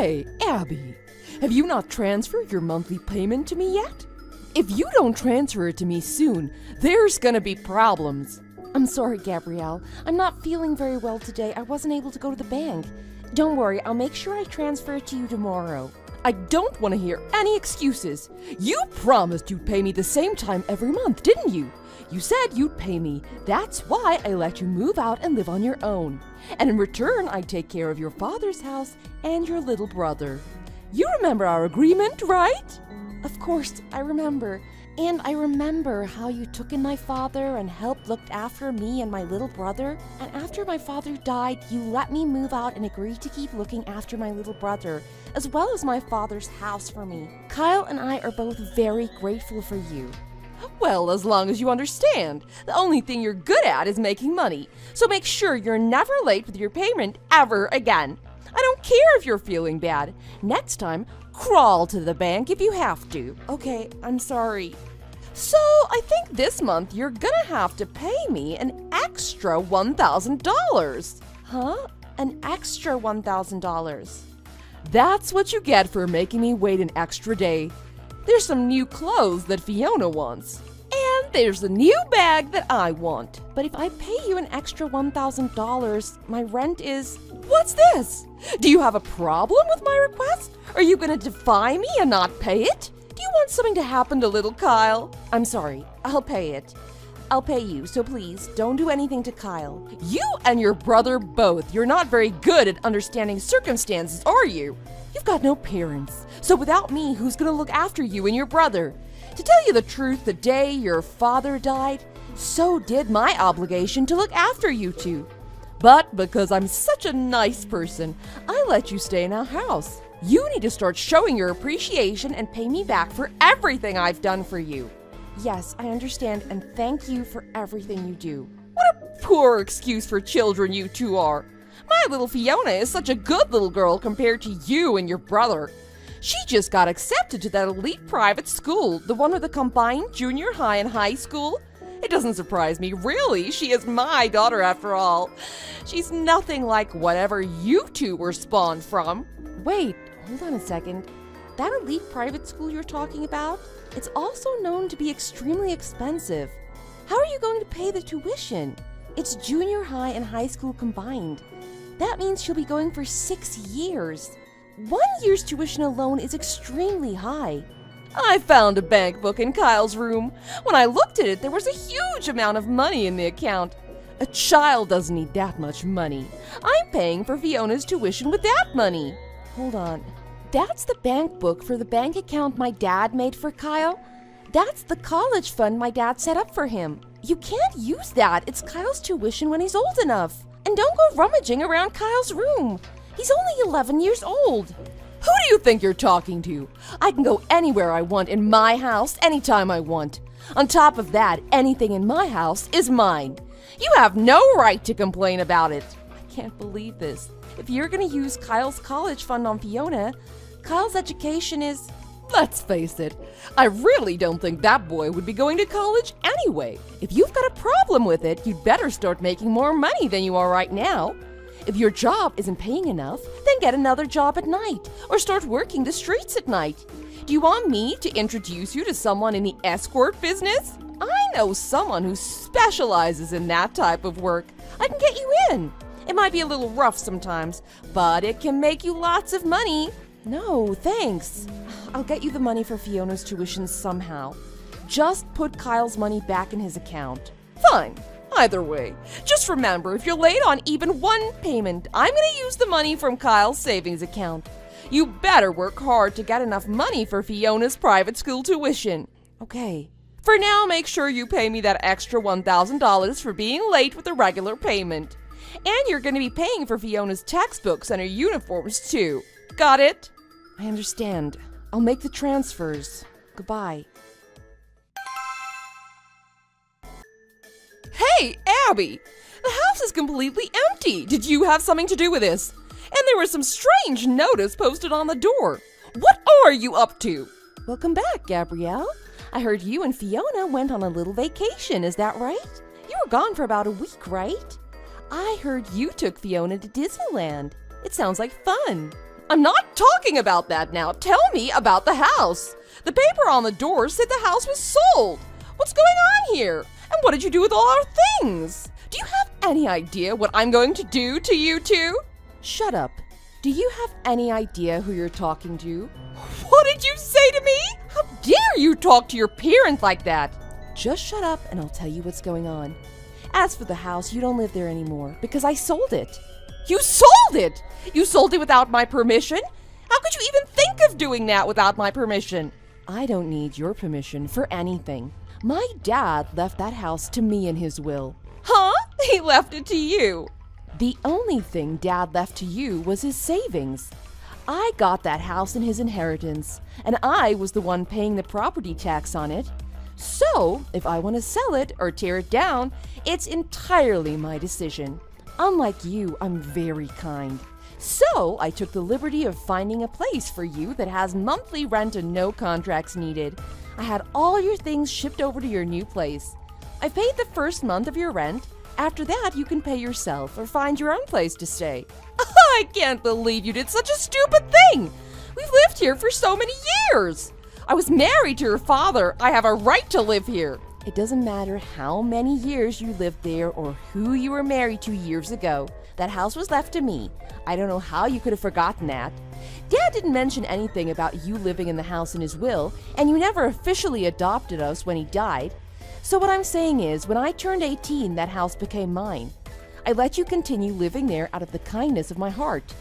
Hey, Abby, have you not transferred your monthly payment to me yet? If you don't transfer it to me soon, there's gonna be problems. I'm sorry, Gabrielle. I'm not feeling very well today. I wasn't able to go to the bank. Don't worry, I'll make sure I transfer it to you tomorrow. I don't want to hear any excuses. You promised you'd pay me the same time every month, didn't you? You said you'd pay me. That's why I let you move out and live on your own. And in return, I'd take care of your father's house and your little brother. You remember our agreement, right? Of course, I remember. And I remember how you took in my father and helped look after me and my little brother. And after my father died, you let me move out and agreed to keep looking after my little brother, as well as my father's house for me. Kyle and I are both very grateful for you. Well, as long as you understand, the only thing you're good at is making money. So make sure you're never late with your payment ever again. I don't care if you're feeling bad. Next time, crawl to the bank if you have to. Okay, I'm sorry. So, I think this month you're gonna have to pay me an extra $1,000. Huh? An extra $1,000? That's what you get for making me wait an extra day. There's some new clothes that Fiona wants. And there's a new bag that I want. But if I pay you an extra $1,000, my rent is... What's this? Do you have a problem with my request? Are you gonna defy me and not pay it? Do you want something to happen to little Kyle? I'm sorry. I'll pay it. I'll pay you, so please, don't do anything to Kyle. You and your brother both. You're not very good at understanding circumstances, are you? You've got no parents. So without me, who's gonna look after you and your brother? To tell you the truth, the day your father died, so did my obligation to look after you two. But because I'm such a nice person, I let you stay in our house. You need to start showing your appreciation and pay me back for everything I've done for you. Yes, I understand, and thank you for everything you do. What a poor excuse for children you two are. My little Fiona is such a good little girl compared to you and your brother. She just got accepted to that elite private school, the one with a combined junior high and high school. It doesn't surprise me, really. She is my daughter after all. She's nothing like whatever you two were spawned from. Wait, hold on a second. That elite private school you're talking about? It's also known to be extremely expensive. How are you going to pay the tuition? It's junior high and high school combined. That means she'll be going for 6 years. 1 year's tuition alone is extremely high. I found a bank book in Kyle's room. When I looked at it, there was a huge amount of money in the account. A child doesn't need that much money. I'm paying for Fiona's tuition with that money. Hold on. That's the bank book for the bank account my dad made for Kyle? That's the college fund my dad set up for him. You can't use that. It's Kyle's tuition when he's old enough. And don't go rummaging around Kyle's room. He's only 11 years old. Who do you think you're talking to? I can go anywhere I want in my house anytime I want. On top of that, anything in my house is mine. You have no right to complain about it. I can't believe this. If you're gonna use Kyle's college fund on Fiona, Kyle's education is... Let's face it, I really don't think that boy would be going to college anyway. If you've got a problem with it, you'd better start making more money than you are right now. If your job isn't paying enough, then get another job at night, or start working the streets at night. Do you want me to introduce you to someone in the escort business? I know someone who specializes in that type of work. I can get you in. It might be a little rough sometimes, but it can make you lots of money. No, thanks. I'll get you the money for Fiona's tuition somehow. Just put Kyle's money back in his account. Fine. Either way, just remember, if you're late on even one payment, I'm gonna use the money from Kyle's savings account. You better work hard to get enough money for Fiona's private school tuition. Okay. For now, make sure you pay me that extra $1,000 for being late with the regular payment. And you're gonna be paying for Fiona's textbooks and her uniforms too. Got it? I understand. I'll make the transfers. Goodbye. Hey, Abby! The house is completely empty. Did you have something to do with this? And there was some strange notice posted on the door. What are you up to? Welcome back, Gabrielle. I heard you and Fiona went on a little vacation, is that right? You were gone for about a week, right? I heard you took Fiona to Disneyland. It sounds like fun. I'm not talking about that now. Tell me about the house. The paper on the door said the house was sold. What's going on here? And what did you do with all our things? Do you have any idea what I'm going to do to you two? Shut up. Do you have any idea who you're talking to? What did you say to me? How dare you talk to your parents like that? Just shut up and I'll tell you what's going on. As for the house, you don't live there anymore because I sold it. You sold it! You sold it without my permission? How could you even think of doing that without my permission? I don't need your permission for anything. My dad left that house to me in his will. Huh? He left it to you. The only thing Dad left to you was his savings. I got that house in his inheritance, and I was the one paying the property tax on it. So, if I want to sell it or tear it down, it's entirely my decision. Unlike you, I'm very kind. So, I took the liberty of finding a place for you that has monthly rent and no contracts needed. I had all your things shipped over to your new place. I paid the first month of your rent. After that, you can pay yourself or find your own place to stay. I can't believe you did such a stupid thing. We've lived here for so many years. I was married to your father. I have a right to live here. It doesn't matter how many years you lived there or who you were married to years ago. That house was left to me. I don't know how you could have forgotten that. Dad didn't mention anything about you living in the house in his will, and you never officially adopted us when he died. So what I'm saying is, when I turned 18, that house became mine. I let you continue living there out of the kindness of my heart.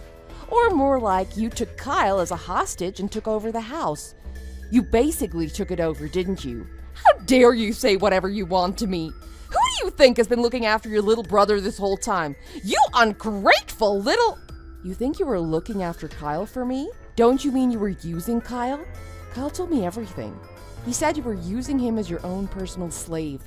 Or more like, you took Kyle as a hostage and took over the house. You basically took it over, didn't you? How dare you say whatever you want to me? Who do you think has been looking after your little brother this whole time? You ungrateful little... You think you were looking after Kyle for me? Don't you mean you were using Kyle? Kyle told me everything. He said you were using him as your own personal slave.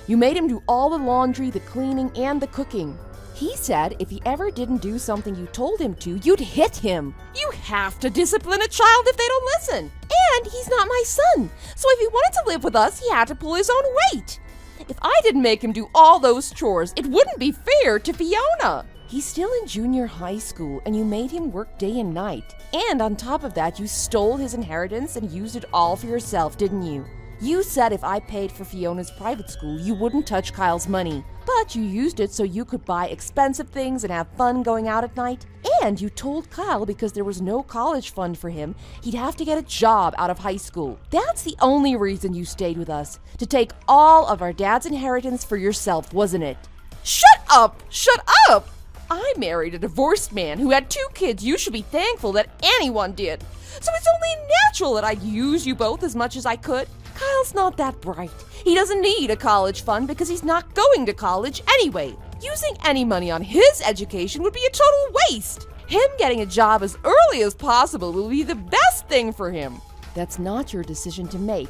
You made him do all the laundry, the cleaning, and the cooking. He said if he ever didn't do something you told him to, you'd hit him. You have to discipline a child if they don't listen. And he's not my son, so if he wanted to live with us, he had to pull his own weight. If I didn't make him do all those chores, it wouldn't be fair to Fiona. He's still in junior high school, and you made him work day and night. And on top of that, you stole his inheritance and used it all for yourself, didn't you? You said if I paid for Fiona's private school, you wouldn't touch Kyle's money. But you used it so you could buy expensive things and have fun going out at night. And you told Kyle because there was no college fund for him, he'd have to get a job out of high school. That's the only reason you stayed with us, to take all of our dad's inheritance for yourself, wasn't it? Shut up! Shut up! I married a divorced man who had 2 kids. You should be thankful that anyone did. So it's only natural that I'd use you both as much as I could. Kyle's not that bright. He doesn't need a college fund because he's not going to college anyway. Using any money on his education would be a total waste. Him getting a job as early as possible will be the best thing for him. That's not your decision to make.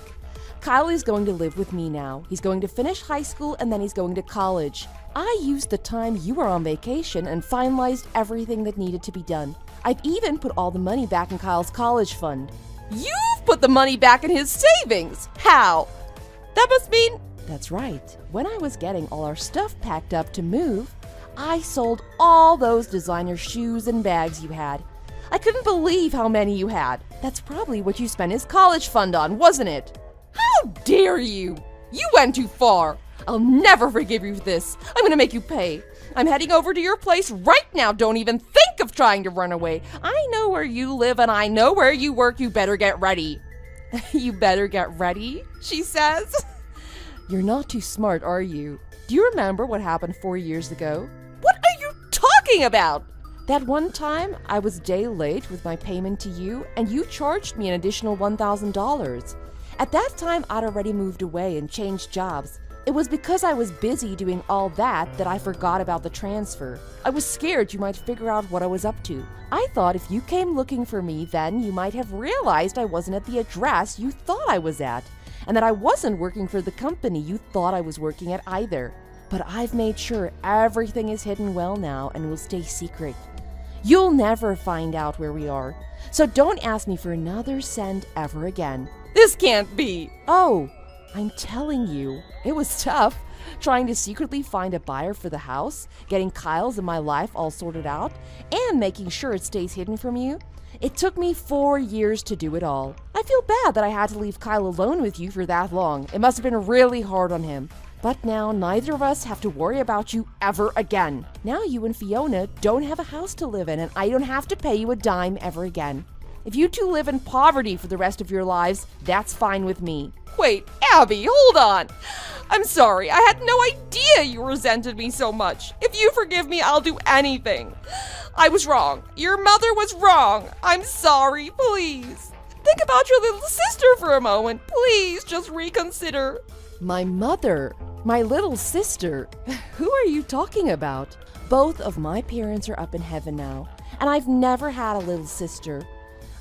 Kyle is going to live with me now. He's going to finish high school and then he's going to college. I used the time you were on vacation and finalized everything that needed to be done. I've even put all the money back in Kyle's college fund. You've put the money back in his savings! How? That must mean... That's right. When I was getting all our stuff packed up to move, I sold all those designer shoes and bags you had. I couldn't believe how many you had. That's probably what you spent his college fund on, wasn't it? How dare you! You went too far! I'll never forgive you for this. I'm gonna make you pay. I'm heading over to your place right now. Don't even think of trying to run away. I know where you live and I know where you work. You better get ready. You better get ready, she says. You're not too smart, are you? Do you remember what happened 4 years ago? What are you talking about? That one time I was a day late with my payment to you and you charged me an additional $1,000. At that time, I'd already moved away and changed jobs. It was because I was busy doing all that I forgot about the transfer. I was scared you might figure out what I was up to. I thought if you came looking for me, then you might have realized I wasn't at the address you thought I was at, and that I wasn't working for the company you thought I was working at either. But I've made sure everything is hidden well now and will stay secret. You'll never find out where we are, so don't ask me for another cent ever again. This can't be. Oh, I'm telling you, it was tough. Trying to secretly find a buyer for the house, getting Kyle's and my life all sorted out, and making sure it stays hidden from you. It took me 4 years to do it all. I feel bad that I had to leave Kyle alone with you for that long. It must have been really hard on him. But now neither of us have to worry about you ever again. Now you and Fiona don't have a house to live in, and I don't have to pay you a dime ever again. If you two live in poverty for the rest of your lives, that's fine with me. Wait, Abby, hold on. I'm sorry. I had no idea you resented me so much. If you forgive me, I'll do anything. I was wrong. Your mother was wrong. I'm sorry. Please. Think about your little sister for a moment. Please, just reconsider. My mother? My little sister? Who are you talking about? Both of my parents are up in heaven now, and I've never had a little sister.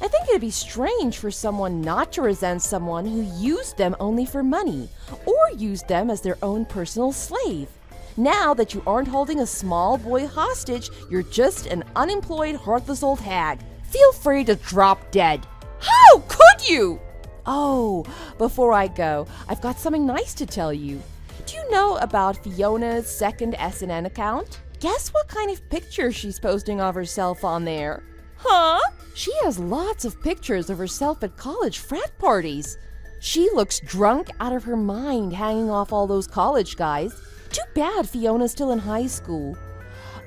I think it'd be strange for someone not to resent someone who used them only for money, or used them as their own personal slave. Now that you aren't holding a small boy hostage, you're just an unemployed, heartless old hag. Feel free to drop dead. How could you? Oh, before I go, I've got something nice to tell you. Do you know about Fiona's second SNN account? Guess what kind of picture she's posting of herself on there? Huh? She has lots of pictures of herself at college frat parties. She looks drunk out of her mind hanging off all those college guys. Too bad Fiona's still in high school.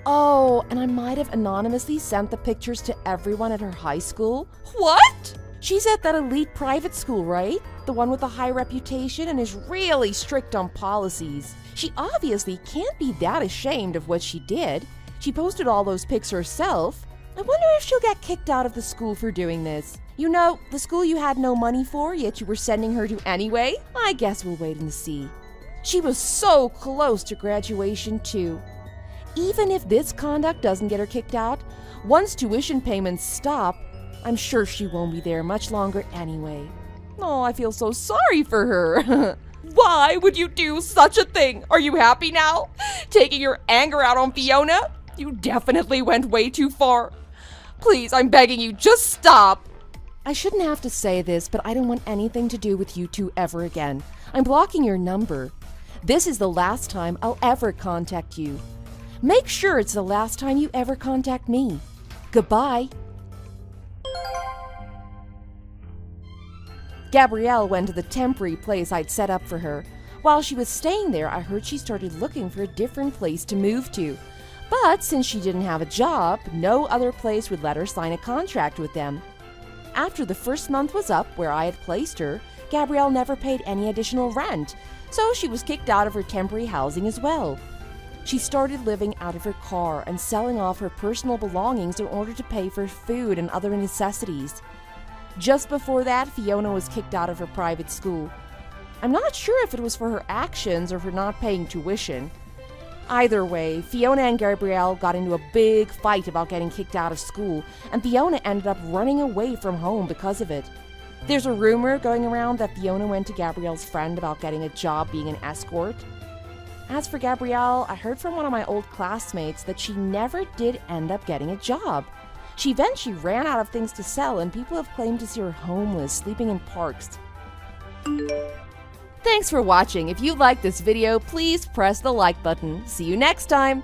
Oh, and I might have anonymously sent the pictures to everyone at her high school. What? She's at that elite private school, right? The one with a high reputation and is really strict on policies. She obviously can't be that ashamed of what she did. She posted all those pics herself. I wonder if she'll get kicked out of the school for doing this. You know, the school you had no money for, yet you were sending her to anyway? I guess we'll wait and see. She was so close to graduation, too. Even if this conduct doesn't get her kicked out, once tuition payments stop, I'm sure she won't be there much longer anyway. Oh, I feel so sorry for her. Why would you do such a thing? Are you happy now? Taking your anger out on Fiona? You definitely went way too far. Please, I'm begging you, just stop. I shouldn't have to say this, but I don't want anything to do with you two ever again. I'm blocking your number. This is the last time I'll ever contact you. Make sure it's the last time you ever contact me. Goodbye. Gabrielle went to the temporary place I'd set up for her. While she was staying there, I heard she started looking for a different place to move to. But since she didn't have a job, no other place would let her sign a contract with them. After the first month was up where I had placed her, Gabrielle never paid any additional rent, so she was kicked out of her temporary housing as well. She started living out of her car and selling off her personal belongings in order to pay for food and other necessities. Just before that, Fiona was kicked out of her private school. I'm not sure if it was for her actions or for not paying tuition. Either way, Fiona and Gabrielle got into a big fight about getting kicked out of school, and Fiona ended up running away from home because of it. There's a rumor going around that Fiona went to Gabrielle's friend about getting a job being an escort. As for Gabrielle, I heard from one of my old classmates that she never did end up getting a job. She eventually ran out of things to sell, and people have claimed to see her homeless, sleeping in parks. Thanks for watching. If you liked this video, please press the like button. See you next time!